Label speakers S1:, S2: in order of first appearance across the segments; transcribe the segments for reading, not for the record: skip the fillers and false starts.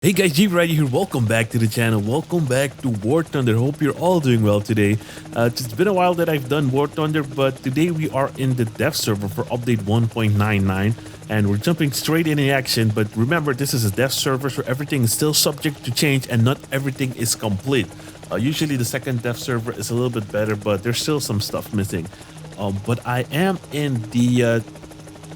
S1: Hey guys, JBRider here. Welcome back to the channel. Welcome back to War Thunder. Hope you're all doing well today. It's been a while that I've done War Thunder, but today we are in the dev server for update 1.99 and we're jumping straight into action. But remember, this is a dev server, so everything is still subject to change and not everything is complete. Usually the second dev server is a little bit better, but there's still some stuff missing. But I am in the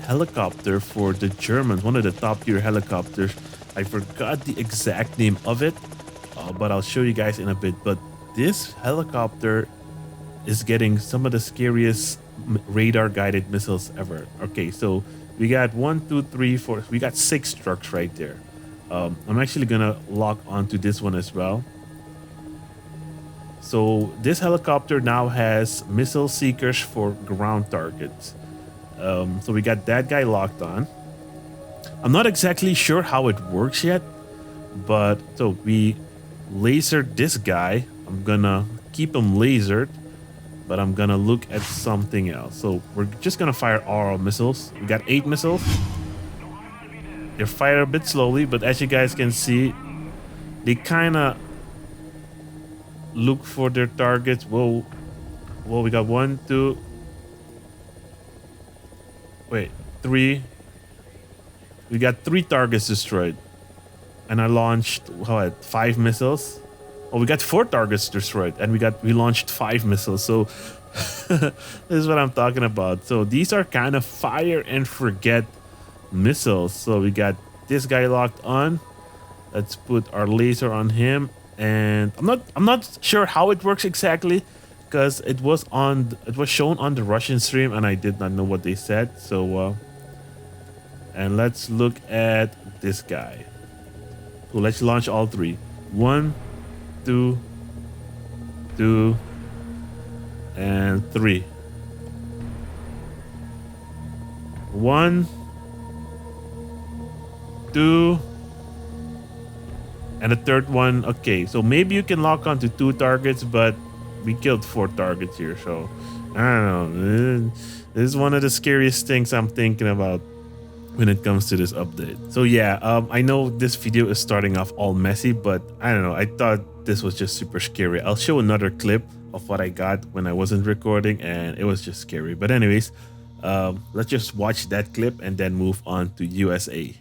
S1: helicopter for the Germans, one of the top tier helicopters. I forgot the exact name of it, but I'll show you guys in a bit. But this helicopter is getting some of the scariest radar guided missiles ever. Okay, so we got 1, 2, 3, 4. We got 6 trucks right there. I'm actually gonna lock onto this one as well. So this helicopter now has missile seekers for ground targets. So we got that guy locked on. I'm not exactly sure how it works yet, but so we lasered this guy. I'm gonna keep him lasered, but I'm gonna look at something else. So we're just gonna fire our missiles. We got 8 missiles. They're fired a bit slowly, but as you guys can see, they kind of look for their targets. Whoa, we got 1, 2, wait, 3. We got 3 targets destroyed, and I launched 5 missiles. Oh, we got 4 targets destroyed, and we launched 5 missiles. So this is what I'm talking about. So these are kind of fire and forget missiles. So we got this guy locked on. Let's put our laser on him, and I'm not sure how it works exactly, because it was shown on the Russian stream, and I did not know what they said. So. And let's look at this guy. So let's launch all 3. 1, 2, 2, and 3. 1, 2, and the third one. Okay, so maybe you can lock onto 2 targets, but we killed 4 targets here. So I don't know. This is one of the scariest things I'm thinking about when it comes to this update. So yeah, I know this video is starting off all messy, but I don't know, I thought this was just super scary. I'll show another clip of what I got when I wasn't recording, and it was just scary. But anyways, let's just watch that clip and then move on to USA.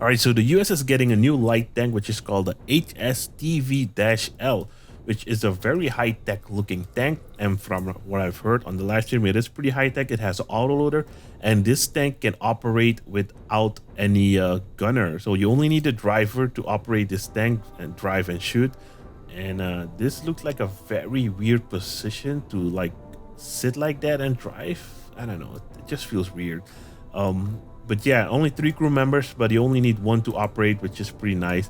S1: All right, so the US is getting a new light tank, which is called the HSTV-L, which is a very high-tech looking tank. And from what I've heard on the live stream, it is pretty high-tech. It has an autoloader, and this tank can operate without any gunner. So you only need a driver to operate this tank and drive and shoot. And this looks like a very weird position to like sit like that and drive. I don't know, it just feels weird. But yeah, only 3 crew members, but you only need 1 to operate, which is pretty nice.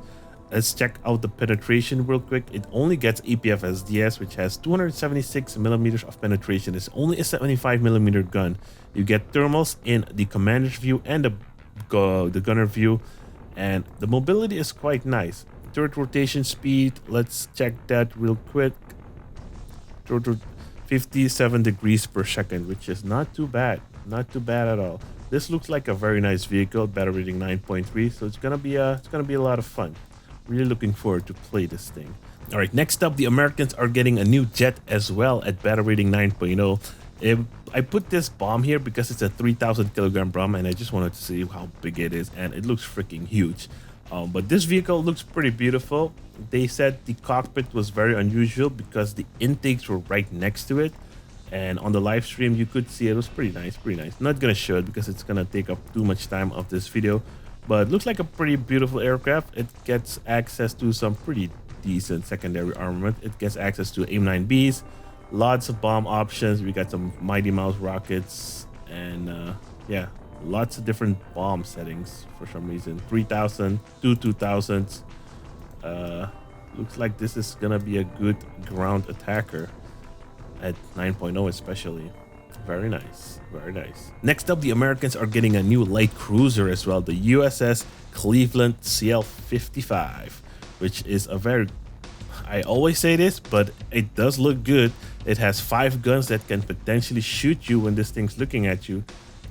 S1: Let's check out the penetration real quick. It only gets APF SDS, which has 276 millimeters of penetration. It's only a 75 millimeter gun. You get thermals in the commander's view and the gunner view, and the mobility is quite nice. Turret rotation speed, let's check that real quick. 57 degrees per second, which is not too bad. Not too bad at all. This looks like a very nice vehicle, battle rating 9.3, so it's gonna be a lot of fun. Really looking forward to play this thing. All right, next up, the Americans are getting a new jet as well at battle rating 9.0. I put this bomb here because it's a 3,000 kilogram bomb, and I just wanted to see how big it is, and it looks freaking huge. But this vehicle looks pretty beautiful. They said the cockpit was very unusual because the intakes were right next to it. And on the live stream, you could see it was pretty nice, pretty nice. I'm not gonna show it because it's gonna take up too much time of this video. But it looks like a pretty beautiful aircraft. It gets access to some pretty decent secondary armament. It gets access to AIM-9Bs, lots of bomb options. We got some Mighty Mouse rockets, and yeah, lots of different bomb settings for some reason. 3,000, 2,000s. Looks like this is gonna be a good ground attacker at 9.0 especially. Very nice, very nice. Next up, the Americans are getting a new light cruiser as well, the USS Cleveland CL-55, which is a very, I always say this, but it does look good. It has 5 guns that can potentially shoot you when this thing's looking at you.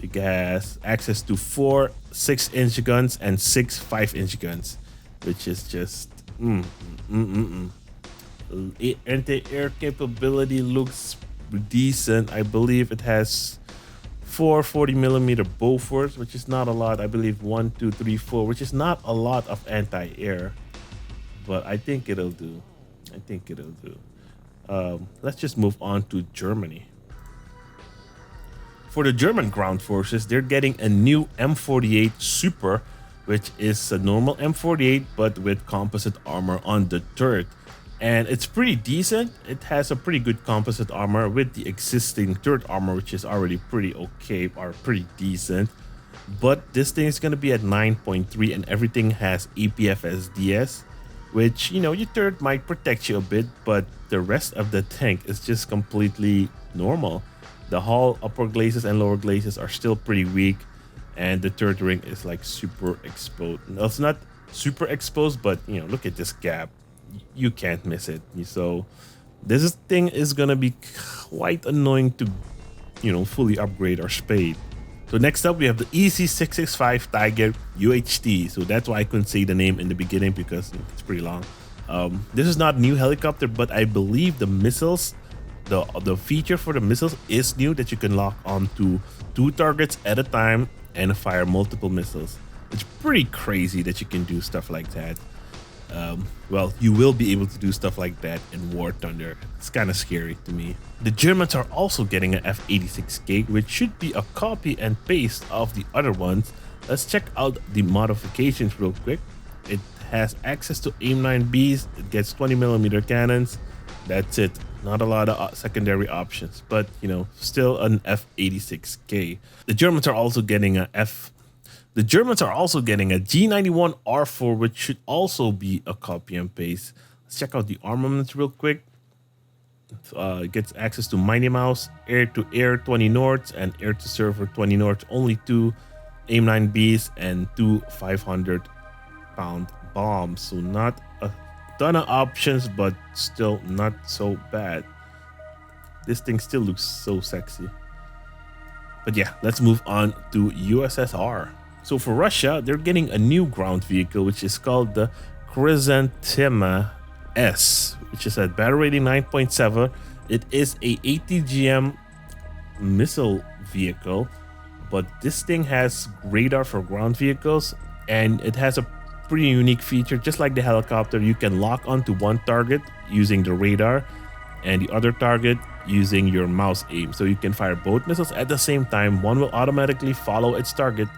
S1: It has access to 4 6-inch guns and 6 5-inch guns, which is just Anti-air capability looks decent. I believe it has 4 40mm Bofors, which is not a lot. I believe 1 2 3 4, which is not a lot of anti-air, but I think it'll do. I think it'll do. Let's just move on to Germany. For the German ground forces, they're getting a new M48 Super, which is a normal M48 but with composite armor on the turret. And it's pretty decent. It has a pretty good composite armor with the existing turret armor, which is already pretty okay or pretty decent. But this thing is going to be at 9.3 and everything has APFSDS, which, you know, your turret might protect you a bit, but the rest of the tank is just completely normal. The hull, upper glacis and lower glacis are still pretty weak, and the turret ring is like super exposed. No, it's not super exposed, but, you know, look at this gap. You can't miss it. So this thing is gonna be quite annoying to, you know, fully upgrade or spade. So next up we have the EC665 Tiger UHT. So that's why I couldn't say the name in the beginning because it's pretty long. This is not a new helicopter, but I believe the missiles, the feature for the missiles is new, that you can lock onto 2 targets at a time and fire multiple missiles. It's pretty crazy that you can do stuff like that. Well, you will be able to do stuff like that in War Thunder. It's kind of scary to me. The Germans are also getting an F-86K, which should be a copy and paste of the other ones. Let's check out the modifications real quick. It has access to AIM-9Bs. It gets 20mm cannons. That's it. Not a lot of secondary options, but, you know, still an F-86K. The Germans are also getting a G91R4, which should also be a copy and paste. Let's check out the armaments real quick. It gets access to Mighty Mouse, air-to-air 20 Nords, and air-to-server 20 Nords. Only 2 AIM-9Bs and 2 500-pound bombs. So not a ton of options, but still not so bad. This thing still looks so sexy. But yeah, let's move on to USSR. So for Russia, they're getting a new ground vehicle, which is called the Chrysanthema S, which is at battle rating 9.7. It is a ATGM missile vehicle, but this thing has radar for ground vehicles, and it has a pretty unique feature. Just like the helicopter, you can lock onto one target using the radar and the other target using your mouse aim. So you can fire both missiles at the same time. One will automatically follow its target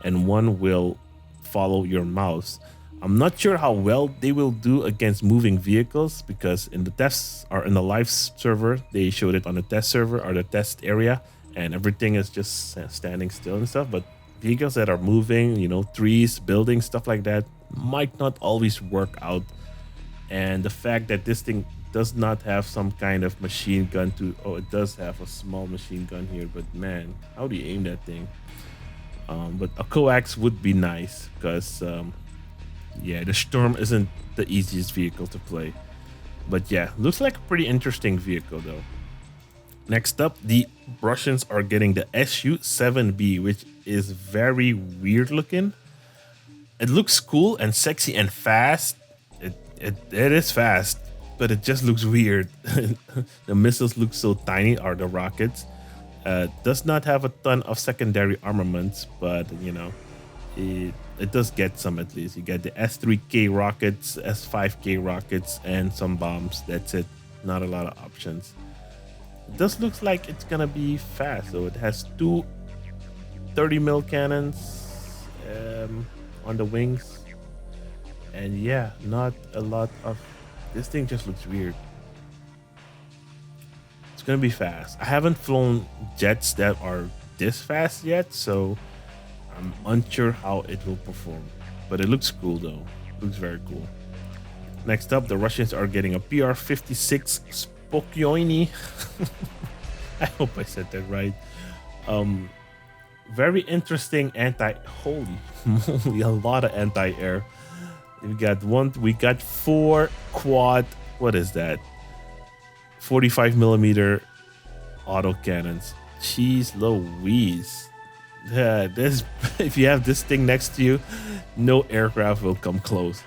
S1: and one will follow your mouse. I'm not sure how well they will do against moving vehicles, because in the tests or in the live server, they showed it on the test server or the test area, and everything is just standing still and stuff. But vehicles that are moving, you know, trees, buildings, stuff like that, might not always work out. And the fact that this thing does not have some kind of machine gun to, oh, it does have a small machine gun here, but man, how do you aim that thing? But a coax would be nice, because yeah, the Storm isn't the easiest vehicle to play. But yeah, looks like a pretty interesting vehicle though. Next up, the Russians are getting the Su-7B, which is very weird looking. It looks cool and sexy and fast. It is fast, but it just looks weird. The missiles look so tiny, or the rockets. Does not have a ton of secondary armaments, but you know, it does get some at least. You get the S3K rockets, S5K rockets, and some bombs. That's it. Not a lot of options. It does looks like it's gonna be fast. So it has two 30 mil cannons on the wings, and yeah, not a lot of. This thing just looks weird. It's gonna be fast. I haven't flown jets that are this fast yet, so I'm unsure how it will perform. But it looks cool though. It looks very cool. Next up, the Russians are getting a PR-56 Spokyoiny. I hope I said that right. Very interesting holy moly, a lot of anti-air. We got four quad, what is that? 45 millimeter auto cannons. Jeez Louise. Yeah, this if you have this thing next to you, no aircraft will come close.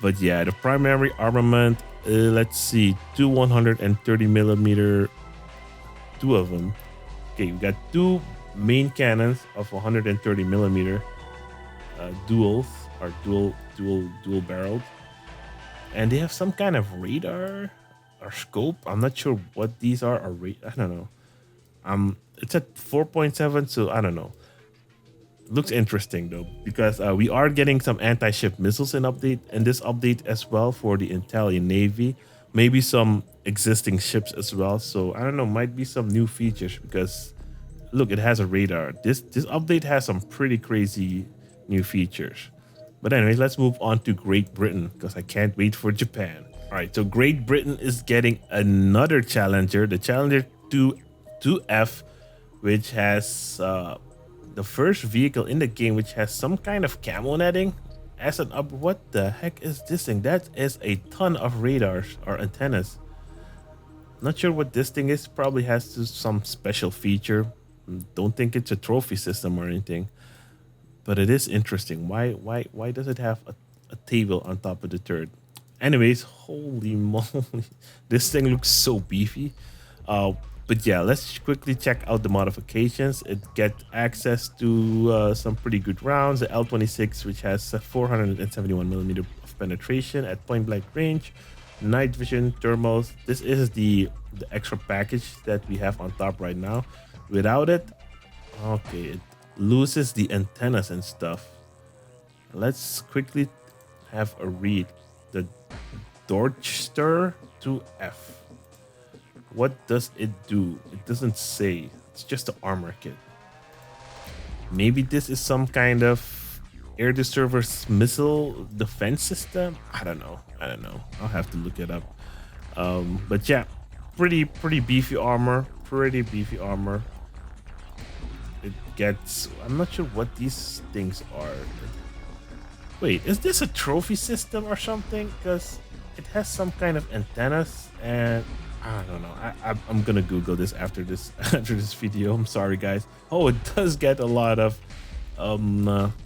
S1: But yeah, the primary armament, let's see, two 130 millimeter, two of them. Okay, we got two main cannons of 130 millimeter, dual barreled, and they have some kind of radar or scope. I'm not sure what these are. I don't know. It's at 4.7, so I don't know. Looks interesting though, because we are getting some anti-ship missiles in this update as well for the Italian Navy. Maybe some existing ships as well. So I don't know, might be some new features because look, it has a radar. This update has some pretty crazy new features. But anyways, let's move on to Great Britain because I can't wait for Japan. All right, so Great Britain is getting another Challenger, the Challenger 2F, which has the first vehicle in the game which has some kind of camo netting as an up. What the heck is this thing? That is a ton of radars or antennas. Not sure what this thing is. Probably has some special feature. Don't think it's a trophy system or anything, but it is interesting. Why does it have a table on top of the turret? Anyways, holy moly, this thing looks so beefy. But yeah, let's quickly check out the modifications. It gets access to some pretty good rounds. The L26, which has 471 millimeter of penetration at point blank range, night vision, thermals. This is the extra package that we have on top right now. Without it, okay, it loses the antennas and stuff. Let's quickly have a read. The Dorchester 2F. What does it do? It doesn't say. It's just the armor kit. Maybe this is some kind of air to surface missile defense system. I don't know. I'll have to look it up. But yeah, pretty beefy armor. It gets. I'm not sure what these things are. Wait, is this a trophy system or something? Because it has some kind of antennas and. I don't know. I'm gonna Google this after this video. I'm sorry, guys. Oh, it does get a lot of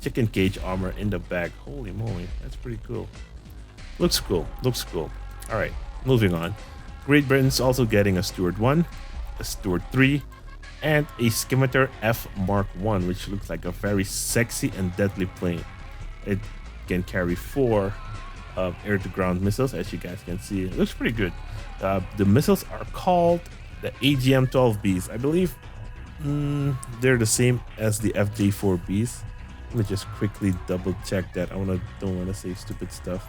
S1: chicken cage armor in the back. Holy moly, that's pretty cool. Looks cool. All right, moving on. Great Britain's also getting a Stuart 1, a Stuart 3, and a Scimitar F Mark 1, which looks like a very sexy and deadly plane. It can carry 4 air-to-ground missiles, as you guys can see. It looks pretty good. The missiles are called the AGM-12Bs. I believe they're the same as the FJ-4Bs. Let me just quickly double check that. Don't want to say stupid stuff.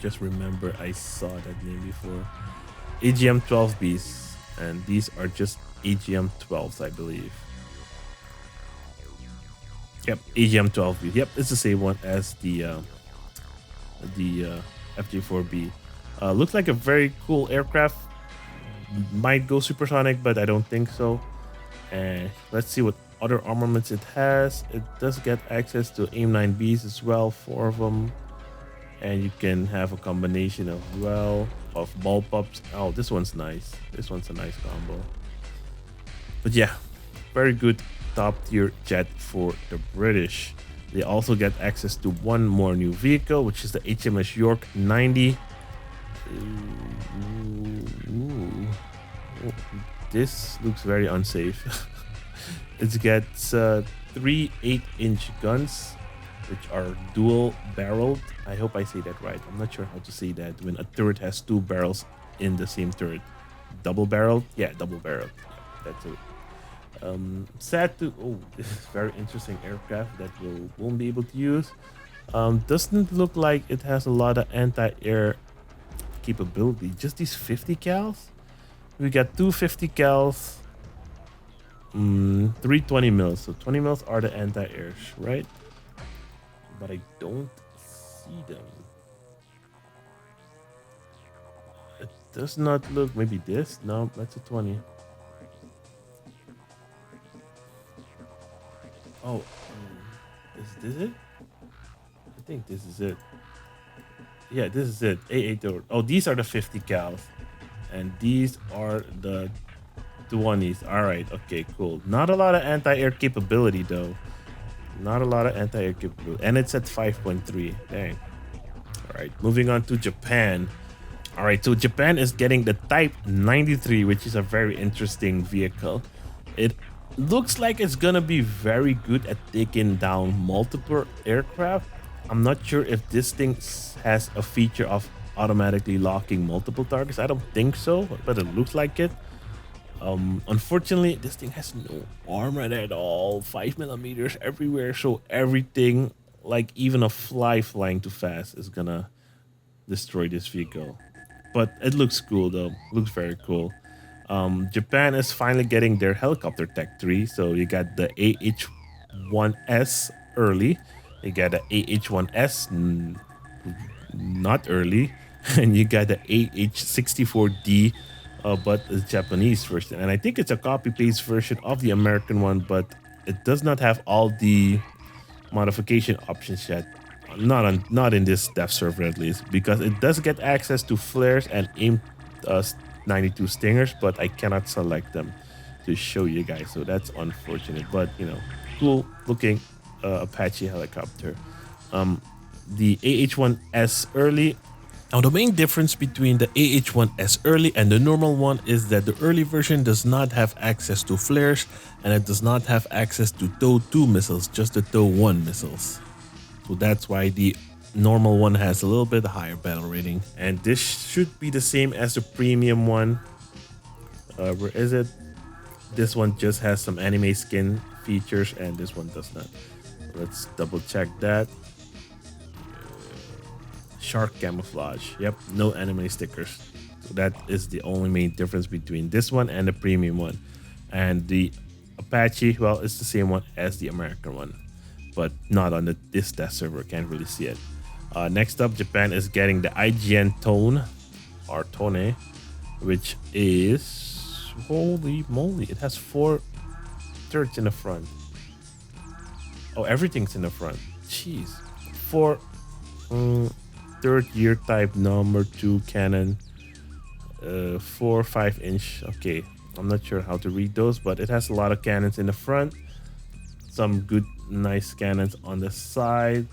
S1: Just remember I saw that name before. AGM-12Bs, and these are just AGM-12s, I believe. Yep, AGM-12B. Yep, it's the same one as the FJ-4B. Looks like a very cool aircraft. Might go supersonic, but I don't think so. And let's see what other armaments it has. It does get access to AIM-9Bs as well, 4 of them. And you can have a combination of ball pups. Oh, this one's nice. This one's a nice combo. But yeah, very good top tier jet for the British. They also get access to one more new vehicle, which is the HMS York 90. Ooh. Oh, this looks very unsafe. It gets 3 8-inch guns, which are dual barreled. I hope I say that right. I'm not sure how to say that when a turret has 2 barrels in the same turret. Double barreled? Yeah, double barreled. Yeah, that's it. Sad to this is very interesting aircraft that we won't be able to use. Doesn't look like it has a lot of anti-air capability. Just these 50 cals. We got 250 cals, 320 mils. So 20 mils are the anti-airs, right? But I don't see them. It does not look. Maybe this. No, that's a 20. Oh, is this it? I think this is it. Yeah, this is it. A8. Oh, these are the 50 cals. And these are the 20s. All right. Okay, cool. Not a lot of anti-air capability, though. Not a lot of anti-air capability. And it's at 5.3. Dang. All right. Moving on to Japan. All right. So Japan is getting the Type 93, which is a very interesting vehicle. It looks like it's going to be very good at taking down multiple aircraft. I'm not sure if this thing has a feature of automatically locking multiple targets. I don't think so, but it looks like it. Unfortunately, this thing has no armor at all. 5mm everywhere, so everything, like even a fly flying too fast, is gonna destroy this vehicle. But it looks cool though. Looks very cool. Japan is finally getting their helicopter Tech 3. So you got the AH-1S early. You got the AH-1S not early. And you got the AH-64D, but the Japanese version. And I think it's a copy-paste version of the American one, but it does not have all the modification options yet. Not in this dev server at least, because it does get access to flares and AIM 92 Stingers, but I cannot select them to show you guys. So that's unfortunate, but you know, cool looking Apache helicopter. The AH-1S early. Now, the main difference between the AH-1S early and the normal one is that the early version does not have access to flares, and it does not have access to TOW 2 missiles, just the TOW 1 missiles. So that's why the normal one has a little bit higher battle rating. And this should be the same as the premium one. Where is it? This one just has some anime skin features, and this one does not. Let's double check that. Shark camouflage. Yep, no anime stickers. So that is the only main difference between this one and the premium one. And the Apache, well, it's the same one as the American one, but not on this test server. Can't really see it. Next up, Japan is getting the IGN Tone, or Tone, which is, holy moly, it has 4 turrets in the front. Oh, everything's in the front. Jeez. 4 third year type number 2 cannon, 4 5-inch. Okay, I'm not sure how to read those, but it has a lot of cannons in the front, some good nice cannons on the side,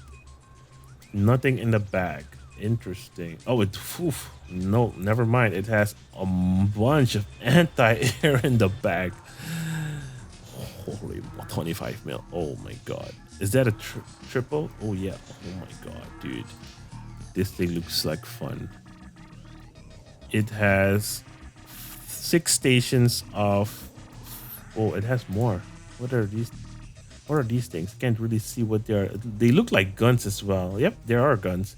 S1: nothing in the back. Interesting. Oh, no, never mind, it has a bunch of anti-air in the back. Holy 25 mil. Oh my god, is that a triple? Oh yeah. Oh my god, dude, this thing looks like fun. It has 6 stations of, oh, it has more. What are these? What are these things? Can't really see what they are. They look like guns as well. Yep, there are guns.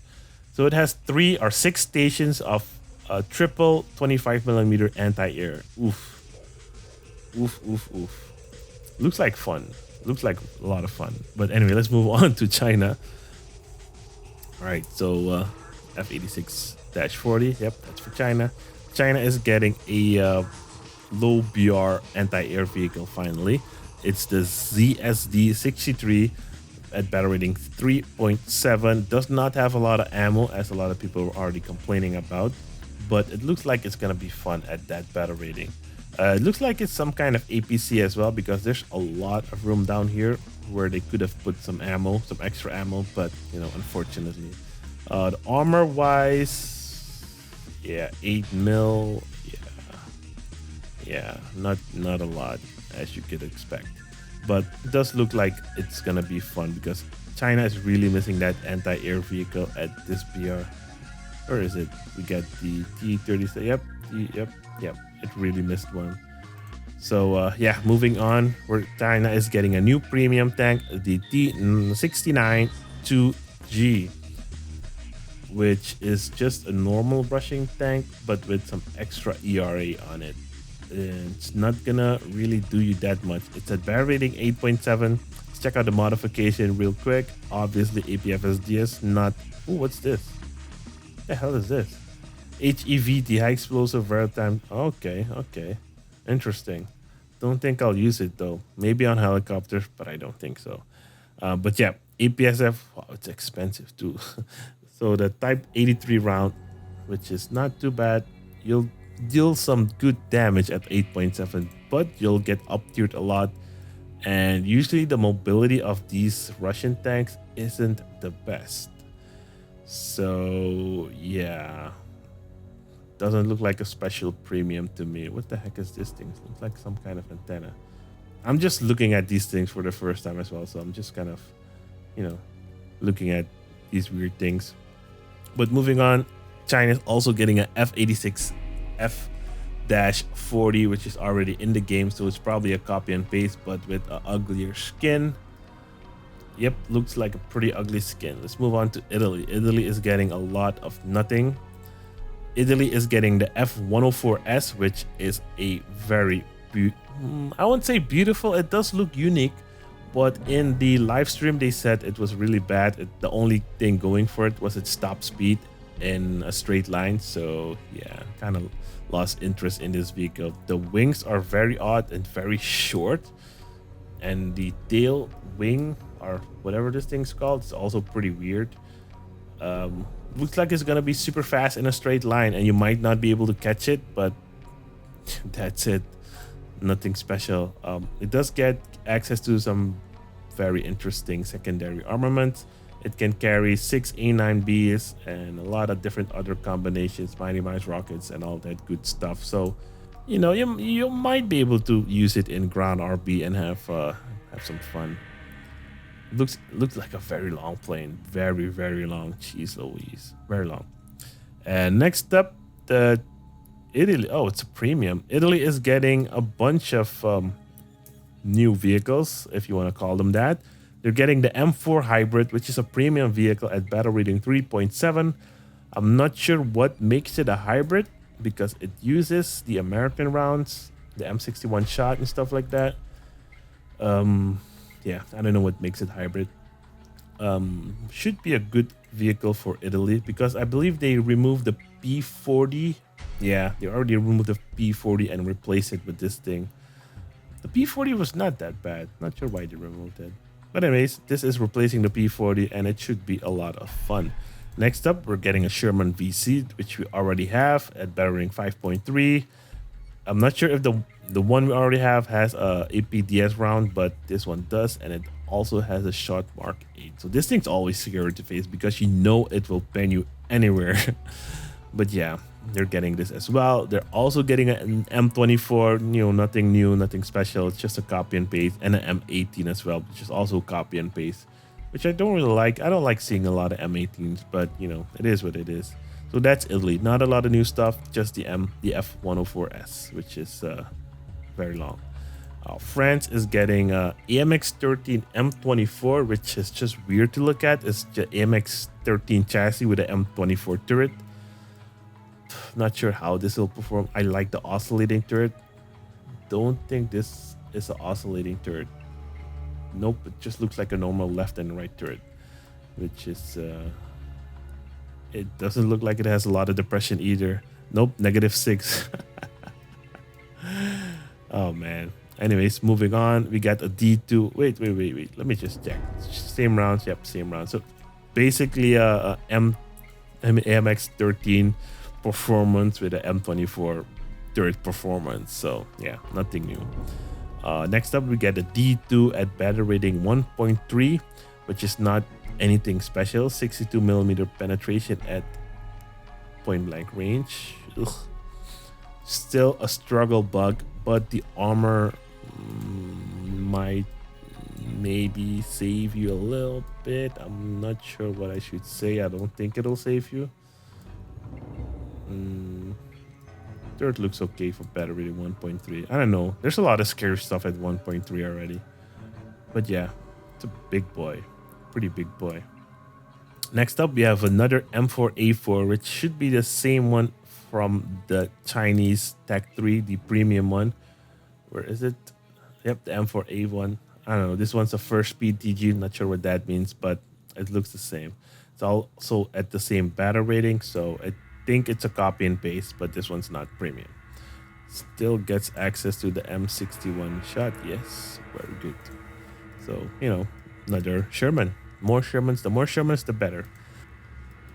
S1: So it has 3 or 6 stations of triple 25mm anti-air. Oof. Oof, oof, oof. Looks like fun. Looks like a lot of fun. But anyway, let's move on to China. All right, so F-86-40. Yep, that's for China. China is getting a low BR anti-air vehicle finally. It's the ZSD-63 at battle rating 3.7. Does not have a lot of ammo, as a lot of people are already complaining about, but it looks like it's gonna be fun at that battle rating. It looks like it's some kind of APC as well, because there's a lot of room down here where they could have put some ammo, some extra ammo, but unfortunately. The armor wise, yeah, 8 mil, yeah, not a lot as you could expect, but it does look like it's gonna be fun because China is really missing that anti-air vehicle at this BR. Or is it? We got the T-30. Yep. It really missed one. So yeah, moving on, where China is getting a new premium tank, the T-69 2G, which is just a normal brushing tank, but with some extra ERA on it. And it's not gonna really do you that much. It's at barrel rating 8.7. Let's check out the modification real quick. Obviously, APFSDS, not. Oh, what's this? The hell is this? HEVT, high explosive veritime. Okay. Interesting. Don't think I'll use it though. Maybe on helicopters, but I don't think so. But yeah, APSF, wow, it's expensive too. So the Type 83 round, which is not too bad. You'll deal some good damage at 8.7, but you'll get up-tiered a lot. And usually the mobility of these Russian tanks isn't the best. So yeah, doesn't look like a special premium to me. What the heck is this thing? It looks like some kind of antenna. I'm just looking at these things for the first time as well, so I'm just kind of, looking at these weird things. But moving on, China is also getting a F-86 F-40, which is already in the game, so it's probably a copy and paste, but with an uglier skin. Yep, looks like a pretty ugly skin. Let's move on to Italy. Italy is getting a lot of nothing. Italy is getting the F-104S, which is a very, I won't say beautiful. It does look unique, but in the live stream they said it was really bad. The only thing going for it was its top speed in a straight line. So yeah, kind of lost interest in this vehicle. The wings are very odd and very short, and the tail wing, or whatever this thing's called, is also pretty weird. Looks like it's gonna be super fast in a straight line, and you might not be able to catch it, but that's it. Nothing special. It does get access to some very interesting secondary armaments. It can carry 6 A9Bs and a lot of different other combinations, Mighty Mice rockets, and all that good stuff. So, you might be able to use it in ground RB and have some fun. Looks like a very long plane, very long. Jeez Louise, very long. And next up, the Italy. Oh, it's a premium. Italy is getting a bunch of new vehicles, if you want to call them that. They're getting the M4 Hybrid, which is a premium vehicle at battle rating 3.7. I'm not sure what makes it a hybrid, because it uses the American rounds, the M61 shot and stuff like that. Yeah, I don't know what makes it hybrid. Should be a good vehicle for Italy, because I believe they removed the P40. Yeah, they already removed the P40 and replaced it with this thing. The P40 was not that bad. Not sure why they removed it. But anyways, this is replacing the P40, and it should be a lot of fun. Next up, we're getting a Sherman VC, which we already have at battle rating 5.3. I'm not sure if the one we already have has a APDS round, but this one does, and it also has a shot mark 8. So this thing's always scary to face, because it will pen you anywhere. But yeah, they're getting this as well. They're also getting an M24, nothing new, nothing special. It's just a copy and paste, and an M18 as well, which is also copy and paste, which I don't really like. I don't like seeing a lot of M18s, but it is what it is. So that's Italy. Not a lot of new stuff, just the F-104S, which is very long. France is getting AMX-13 M24, which is just weird to look at. It's the AMX-13 chassis with an M24 turret. Not sure how this will perform. I like the oscillating turret. Don't think this is an oscillating turret. Nope, it just looks like a normal left and right turret, which is it doesn't look like it has a lot of depression either. Nope, -6. Oh man. Anyways, moving on, we got a D2. Wait. Let me just check. Same rounds. Yep, same rounds. So basically AMX-13 performance with an M24. turret performance. So yeah, nothing new. Next up, we get a D2 at battle rating 1.3, which is not anything special. 62 millimeter penetration at point blank range. Ugh. Still a struggle bug, but the armor might maybe save you a little bit. I'm not sure what I should say. I don't think it'll save you. Third looks okay for battle rating 1.3. I don't know. There's a lot of scary stuff at 1.3 already. But yeah, it's a big boy. Pretty big boy. Next up, we have another M4A4, which should be the same one from the Chinese Tech 3, the premium one. Where is it? Yep, the M4A1. I don't know. This one's a first speed TG. Not sure what that means, but it looks the same. It's also at the same battle rating, so I think it's a copy and paste, but this one's not premium. Still gets access to the M61 shot. Yes, very good. So, another Sherman. More Shermans. The more Shermans, the better.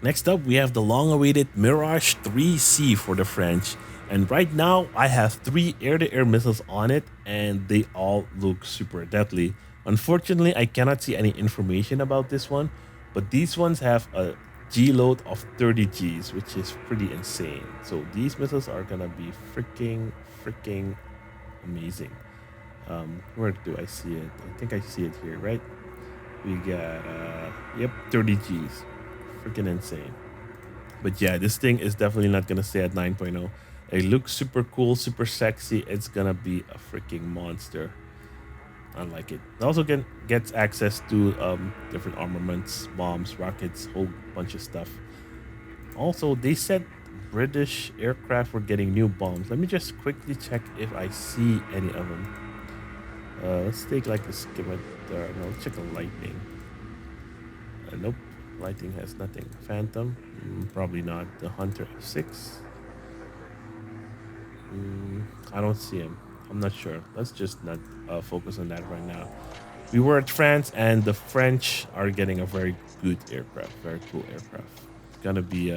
S1: Next up, we have the long-awaited Mirage 3C for the French. And right now, I have 3 air-to-air missiles on it, and they all look super deadly. Unfortunately, I cannot see any information about this one, but these ones have a G load of 30 Gs, which is pretty insane. So these missiles are gonna be freaking amazing. Where do I see it? I think I see it here, right? We got, yep, 30 Gs. Freaking insane. But yeah, this thing is definitely not gonna stay at 9.0. It looks super cool, super sexy. It's gonna be a freaking monster. I like it. It also gets access to different armaments, bombs, rockets, whole bunch of stuff. Also, they said British aircraft were getting new bombs. Let me just quickly check if I see any of them. Let's take like a skimmer. No, let's check a lightning. Nope, lightning has nothing. Phantom, probably not. The Hunter F6. I don't see him. I'm not sure. Let's just not focus on that right now. We were at France, and the French are getting a very good aircraft, very cool aircraft. It's gonna be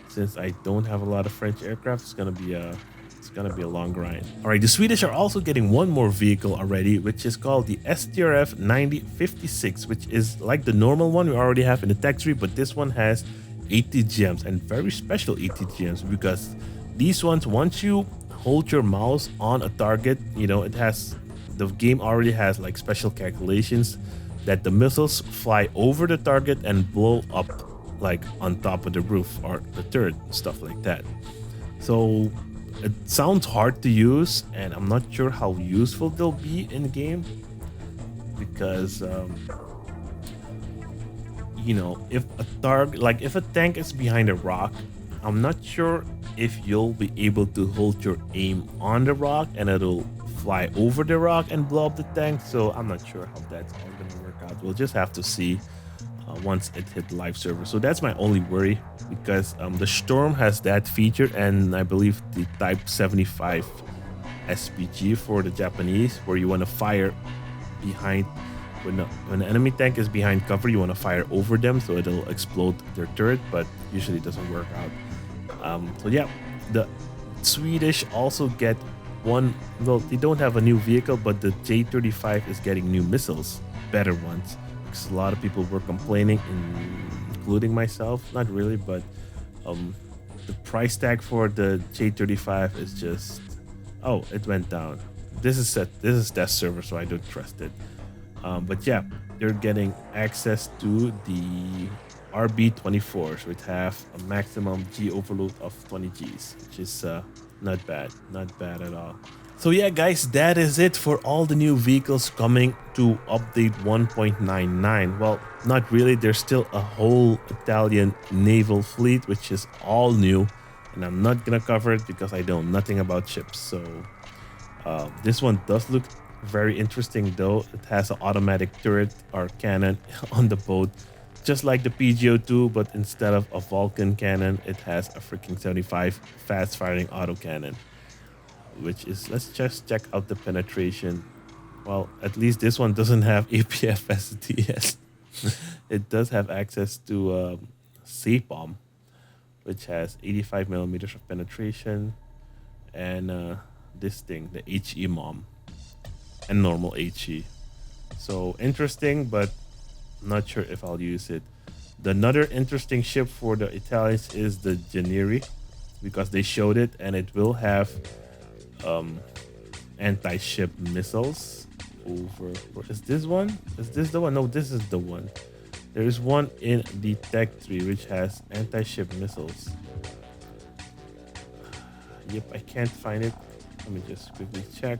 S1: since I don't have a lot of French aircraft, it's gonna be a long grind. All right, the Swedish are also getting one more vehicle already, which is called the STRF 9056, which is like the normal one we already have in the tech tree, but this one has 80 gems and very special 80 gems because these ones, once you hold your mouse on a target, it has the game already has like special calculations that the missiles fly over the target and blow up like on top of the roof or the turret, stuff like that. So it sounds hard to use, and I'm not sure how useful they'll be in the game because if a target, like if a tank is behind a rock, I'm not sure if you'll be able to hold your aim on the rock and it'll fly over the rock and blow up the tank. So I'm not sure how that's all gonna work out. We'll just have to see once it hit live server. So that's my only worry because the Storm has that feature, and I believe the Type 75 SPG for the Japanese, where you want to fire behind when an enemy tank is behind cover, you want to fire over them so it'll explode their turret, but usually it doesn't work out. So yeah, the Swedish also get one. Well, they don't have a new vehicle, but the J35 is getting new missiles, better ones. Because a lot of people were complaining, including myself. Not really, but the price tag for the J35 is just, oh, it went down. This is test server, so I don't trust it. But yeah, they're getting access to the RB24s, which have a maximum G overload of 20 Gs, which is not bad at all. So yeah, guys, that is it for all the new vehicles coming to update 1.99. Well, not really. There's still a whole Italian naval fleet, which is all new, and I'm not gonna cover it because I know nothing about ships. So this one does look very interesting, though. It has an automatic turret or cannon on the boat, just like the PGO2, but instead of a Vulcan cannon, it has a freaking 75 fast-firing autocannon, which is, let's just check out the penetration. Well, at least this one doesn't have APF STS. It does have access to SAPOM, which has 85 millimeters of penetration. and this thing, the HE Mom, and normal HE. So interesting, but not sure if I'll use it. The another interesting ship for the Italians is the Janiri, because they showed it, and it will have anti-ship missiles over. Is this one? Is this the one? No, this is the one. There is one in the tech tree which has anti-ship missiles. Yep, I can't find it. Let me just quickly check.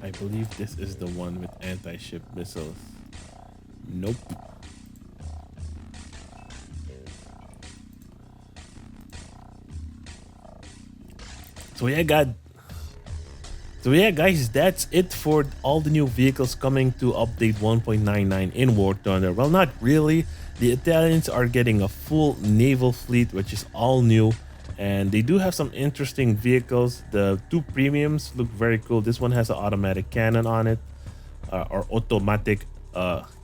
S1: I believe this is the one with anti-ship missiles. Nope. So yeah, guys, that's it for all the new vehicles coming to update 1.99 in War Thunder. Well, not really. The Italians are getting a full naval fleet, which is all new. And they do have some interesting vehicles. The two premiums look very cool. This one has an automatic cannon on it, or automatic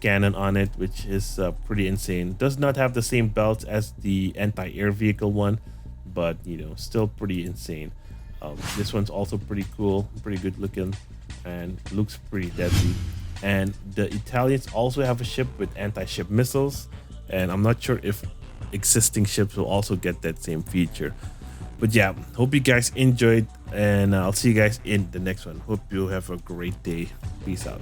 S1: cannon on it, which is pretty insane. Does not have the same belts as the anti-air vehicle one, but you know, still pretty insane. This one's also pretty cool, pretty good looking, and looks pretty deadly. And the Italians also have a ship with anti-ship missiles, and I'm not sure if existing ships will also get that same feature. But yeah, hope you guys enjoyed, and I'll see you guys in the next one. Hope you have a great day. Peace out.